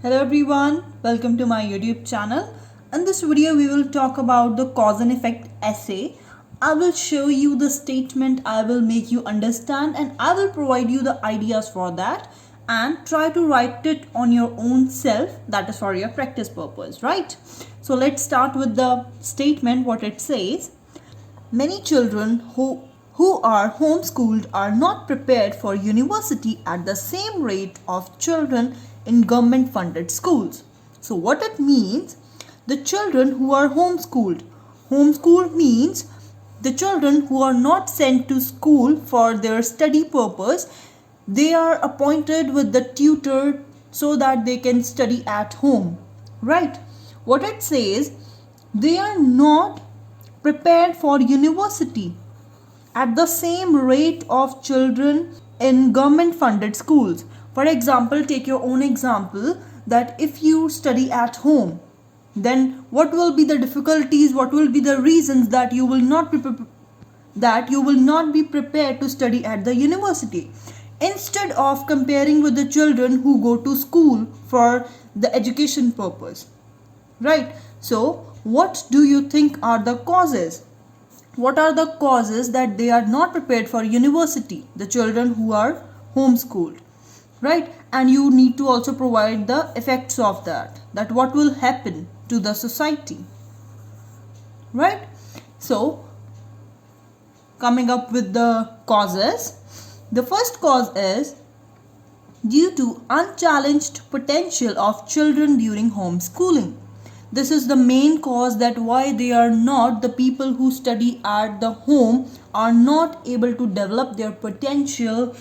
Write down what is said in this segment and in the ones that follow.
Hello everyone, welcome to my YouTube channel. In this video we will talk about the cause and effect essay. I will show you the statement, I will make you understand and I will provide you the ideas for that and try to write it on your own self, that is for your practice purpose, right? So let's start with the statement, what it says. Many children who are homeschooled are not prepared for university at the same rate of children in government funded schools. So what it means, the children who are homeschooled. Homeschool means the children who are not sent to school for their study purpose, they are appointed with the tutor so that they can study at home, right? What it says, they are not prepared for university at the same rate of children in government funded schools. For example, take your own example that if you study at home, then what will be the difficulties, what will be the reasons that you will not be prepared to study at the university. Instead of comparing with the children who go to school for the education purpose, right? So what do you think are the causes? What are the causes that they are not prepared for university, the children who are homeschooled, right? And you need to also provide the effects of that what will happen to the society, right? So coming up with the causes, the first cause is due to unchallenged potential of children during homeschooling. This is the main cause that why they are not, the people who study at the home are not able to develop their potential,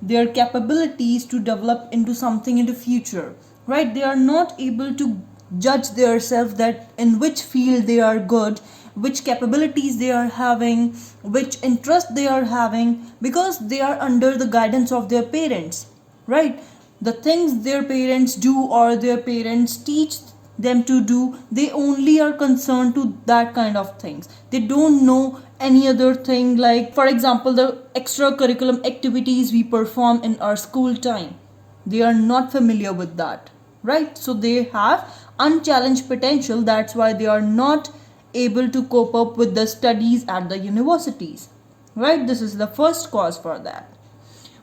their capabilities to develop into something in the future, right? They are not able to judge themselves that in which field they are good, which capabilities they are having, which interest they are having, because they are under the guidance of their parents, right? The things their parents do or their parents teach them to do, they only are concerned to that kind of things. They don't know any other thing, like for example the extracurriculum activities we perform in our school time, they are not familiar with that, right? So they have unchallenged potential, that's why they are not able to cope up with the studies at the universities, right? This is the first cause for that.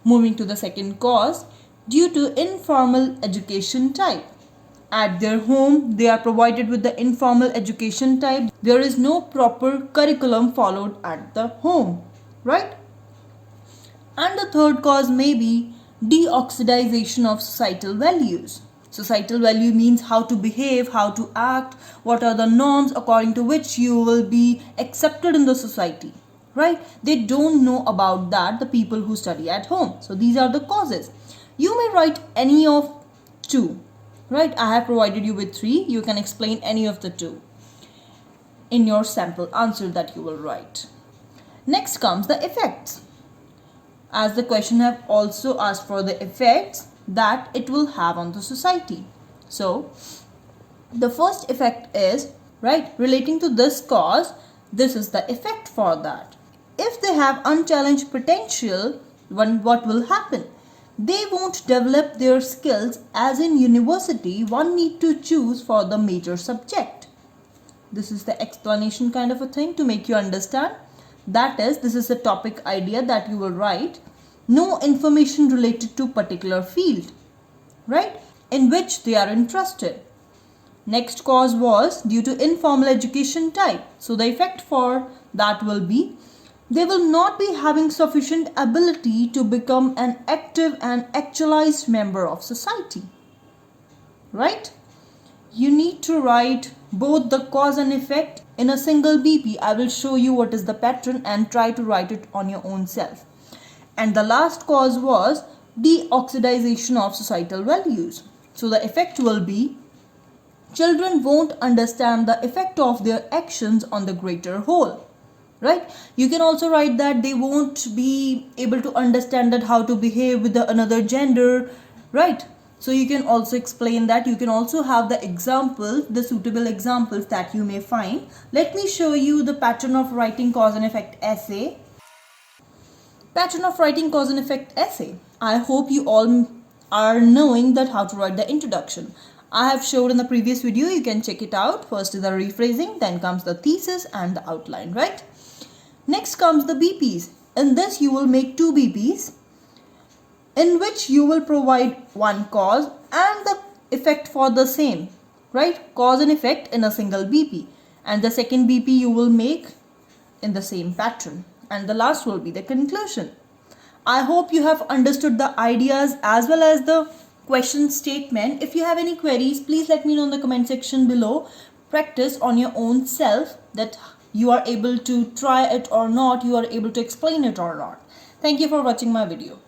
Moving to the second cause, due to informal education type. At their home, they are provided with the informal education type. There is no proper curriculum followed at the home, right? And the third cause may be deoxidization of societal values. Societal value means how to behave, how to act, what are the norms according to which you will be accepted in the society, right? They don't know about that, the people who study at home. So these are the causes. You may write any of two, right? I have provided you with three. You can explain any of the two in your sample answer that you will write. Next comes the effects. As the question have also asked for the effects that it will have on the society. So the first effect is, right, relating to this cause, this is the effect for that. If they have unchallenged potential, what will happen? They won't develop their skills, as in university one need to choose for the major subject. This is the explanation kind of a thing to make you understand. That is, this is the topic idea that you will write. No information related to particular field, right, in which they are interested. Next cause was due to informal education type. So the effect for that will be they will not be having sufficient ability to become an active and actualized member of society, right? You need to write both the cause and effect in a single BP. I will show you what is the pattern and try to write it on your own self. And the last cause was deoxidization of societal values. So the effect will be children won't understand the effect of their actions on the greater whole, right? You can also write that they won't be able to understand that how to behave with the another gender, right? So you can also explain that. You can also have the examples, the suitable examples that you may find. Let me show you the pattern of writing cause and effect essay. Pattern of writing cause and effect essay. I hope you all are knowing that how to write the introduction. I have showed in the previous video. You can check it out. First is the rephrasing, then comes the thesis and the outline, right? Next comes the BPs. In this you will make 2 BPs in which you will provide one cause and the effect for the same, right? Cause and effect in a single BP, and the second BP you will make in the same pattern, and the last will be the conclusion. I hope you have understood the ideas as well as the question statement. If you have any queries, please let me know in the comment section below. Practice on your own self that you are able to try it or not, you are able to explain it or not. Thank you for watching my video.